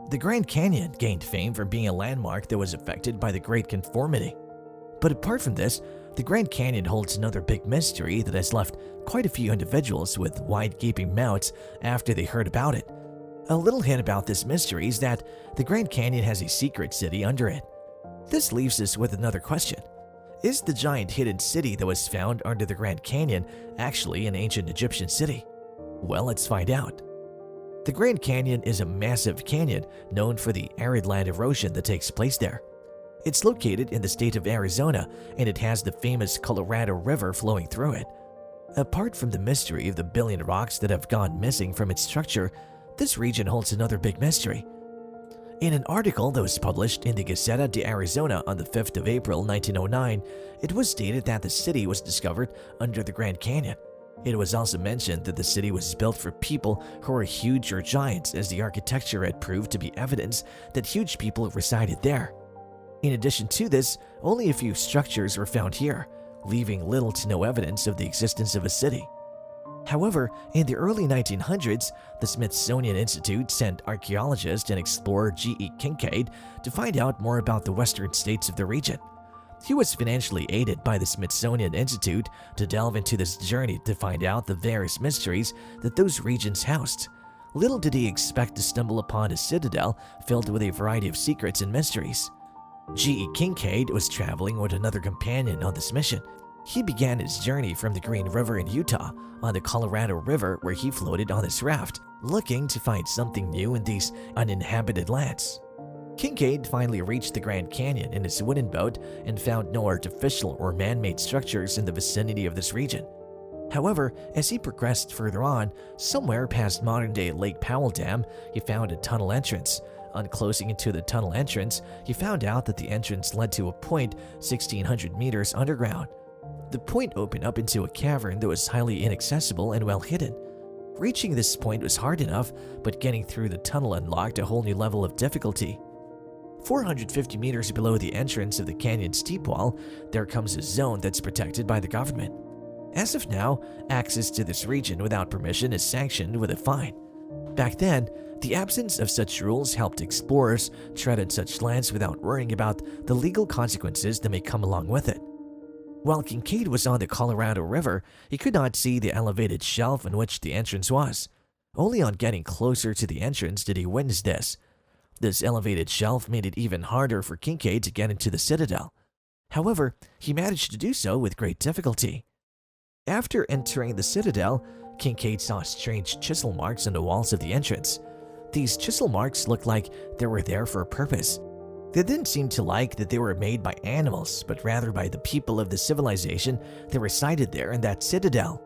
The Grand Canyon gained fame for being a landmark that was affected by the Great Conformity. But apart from this, the Grand Canyon holds another big mystery that has left quite a few individuals with wide gaping mouths after they heard about it. A little hint about this mystery is that the Grand Canyon has a secret city under it. This leaves us with another question. Is the giant hidden city that was found under the Grand Canyon actually an ancient Egyptian city? Well, let's find out. The Grand Canyon is a massive canyon known for the arid land erosion that takes place there. It's located in the state of Arizona, and it has the famous Colorado River flowing through it. Apart from the mystery of the billion rocks that have gone missing from its structure, this region holds another big mystery. In an article that was published in the Citadel de Arizona on the 5th of April 1909, it was stated that the city was discovered under the Grand Canyon. It was also mentioned that the city was built for people who were huge or giants, as the architecture had proved to be evidence that huge people resided there. In addition to this, only a few structures were found here, leaving little to no evidence of the existence of a city. However, in the early 1900s, the Smithsonian Institute sent archaeologist and explorer G.E. Kincaid to find out more about the western states of the region. He was financially aided by the Smithsonian Institute to delve into this journey to find out the various mysteries that those regions housed. Little did he expect to stumble upon a citadel filled with a variety of secrets and mysteries. G.E. Kincaid was traveling with another companion on this mission. He began his journey from the Green River in Utah on the Colorado River, where he floated on this raft, looking to find something new in these uninhabited lands. Kincaid finally reached the Grand Canyon in his wooden boat and found no artificial or man-made structures in the vicinity of this region. However, as he progressed further on, somewhere past modern-day Lake Powell Dam, he found a tunnel entrance. On closing into the tunnel entrance, he found out that the entrance led to a point 1,600 meters underground. The point opened up into a cavern that was highly inaccessible and well hidden. Reaching this point was hard enough, but getting through the tunnel unlocked a whole new level of difficulty. 450 meters below the entrance of the canyon's steep wall, there comes a zone that's protected by the government. As of now, access to this region without permission is sanctioned with a fine. Back then, the absence of such rules helped explorers tread on such lands without worrying about the legal consequences that may come along with it. While Kincaid was on the Colorado River, he could not see the elevated shelf in which the entrance was. Only on getting closer to the entrance did he witness this. This elevated shelf made it even harder for Kincaid to get into the Citadel. However, he managed to do so with great difficulty. After entering the Citadel, Kincaid saw strange chisel marks on the walls of the entrance. These chisel marks looked like they were there for a purpose. They didn't seem to like that they were made by animals, but rather by the people of the civilization that resided there in that citadel.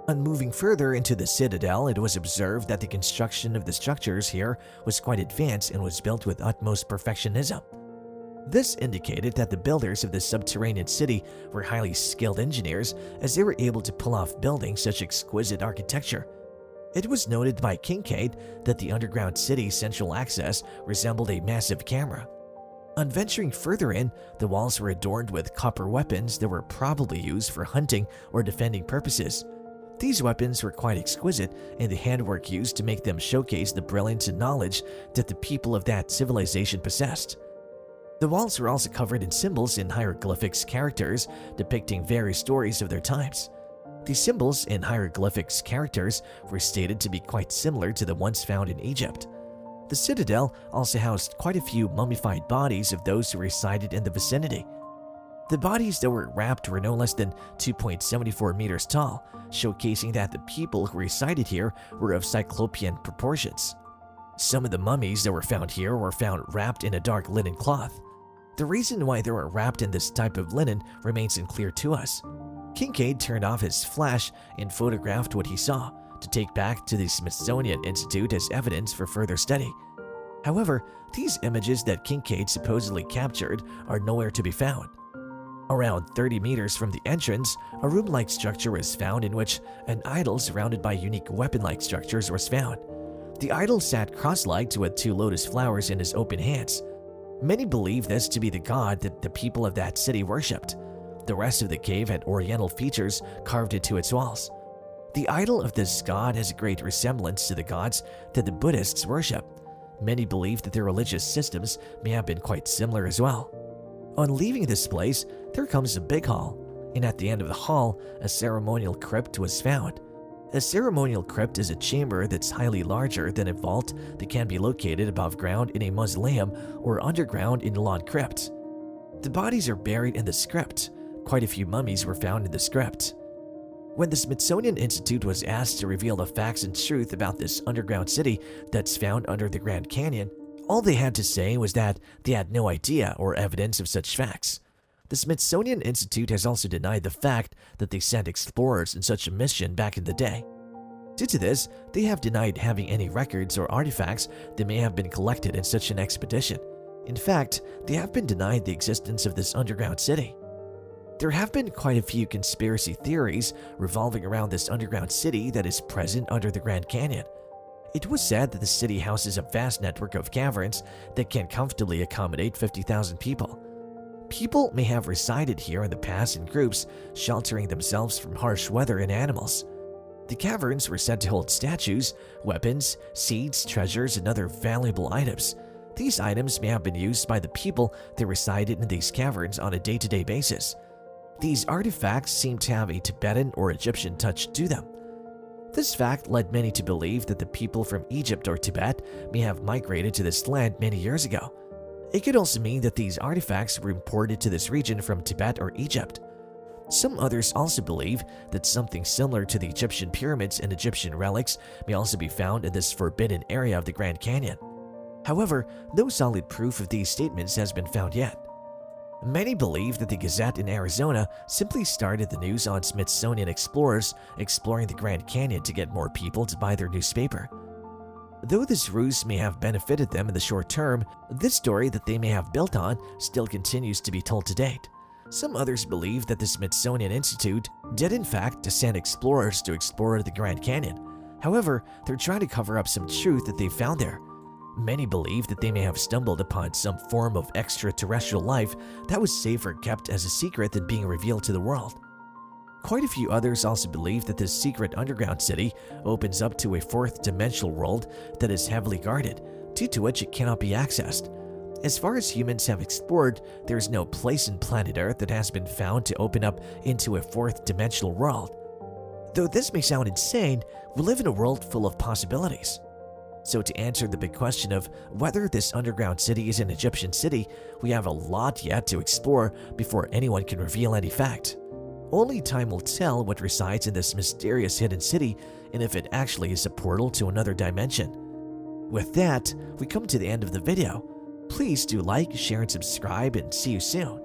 On moving further into the citadel, it was observed that the construction of the structures here was quite advanced and was built with utmost perfectionism. This indicated that the builders of the subterranean city were highly skilled engineers, as they were able to pull off building such exquisite architecture. It was noted by Kincaid that the underground city's central access resembled a massive camera. On venturing further in, the walls were adorned with copper weapons that were probably used for hunting or defending purposes. These weapons were quite exquisite, and the handwork used to make them showcase the brilliance and knowledge that the people of that civilization possessed. The walls were also covered in symbols and hieroglyphics characters depicting various stories of their times. These symbols and hieroglyphics characters were stated to be quite similar to the ones found in Egypt. The citadel also housed quite a few mummified bodies of those who resided in the vicinity. The bodies that were wrapped were no less than 2.74 meters tall, showcasing that the people who resided here were of cyclopean proportions. Some of the mummies that were found here were found wrapped in a dark linen cloth. The reason why they were wrapped in this type of linen remains unclear to us. Kincaid turned off his flash and photographed what he saw to take back to the Smithsonian Institute as evidence for further study. However, these images that Kincaid supposedly captured are nowhere to be found. Around 30 meters from the entrance, a room-like structure was found in which an idol surrounded by unique weapon-like structures was found. The idol sat cross-legged with two lotus flowers in his open hands. Many believe this to be the god that the people of that city worshipped. The rest of the cave had oriental features carved into its walls. The idol of this god has a great resemblance to the gods that the Buddhists worship. Many believe that their religious systems may have been quite similar as well. On leaving this place, there comes a big hall, and at the end of the hall, a ceremonial crypt was found. A ceremonial crypt is a chamber that's highly larger than a vault that can be located above ground in a mausoleum or underground in a lawn crypt. The bodies are buried in the crypt. Quite a few mummies were found in the crypt. When the Smithsonian Institute was asked to reveal the facts and truth about this underground city that's found under the Grand Canyon, all they had to say was that they had no idea or evidence of such facts. The Smithsonian Institute has also denied the fact that they sent explorers in such a mission back in the day. Due to this, they have denied having any records or artifacts that may have been collected in such an expedition. In fact, they have been denied the existence of this underground city. There have been quite a few conspiracy theories revolving around this underground city that is present under the Grand Canyon. It was said that the city houses a vast network of caverns that can comfortably accommodate 50,000 people. People may have resided here in the past in groups, sheltering themselves from harsh weather and animals. The caverns were said to hold statues, weapons, seeds, treasures, and other valuable items. These items may have been used by the people that resided in these caverns on a day-to-day basis. These artifacts seem to have a Tibetan or Egyptian touch to them. This fact led many to believe that the people from Egypt or Tibet may have migrated to this land many years ago. It could also mean that these artifacts were imported to this region from Tibet or Egypt. Some others also believe that something similar to the Egyptian pyramids and Egyptian relics may also be found in this forbidden area of the Grand Canyon. However, no solid proof of these statements has been found yet. Many believe that the Gazette in Arizona simply started the news on Smithsonian explorers exploring the Grand Canyon to get more people to buy their newspaper. Though this ruse may have benefited them in the short term, this story that they may have built on still continues to be told to date. Some others believe that the Smithsonian Institute did in fact send explorers to explore the Grand Canyon. However, they're trying to cover up some truth that they found there. Many believe that they may have stumbled upon some form of extraterrestrial life that was safer kept as a secret than being revealed to the world. Quite a few others also believe that this secret underground city opens up to a fourth dimensional world that is heavily guarded, due to which it cannot be accessed. As far as humans have explored, there is no place in planet Earth that has been found to open up into a fourth dimensional world. Though this may sound insane, we live in a world full of possibilities. So to answer the big question of whether this underground city is an Egyptian city, we have a lot yet to explore before anyone can reveal any fact. Only time will tell what resides in this mysterious hidden city and if it actually is a portal to another dimension. With that, we come to the end of the video. Please do like, share, and subscribe, and see you soon.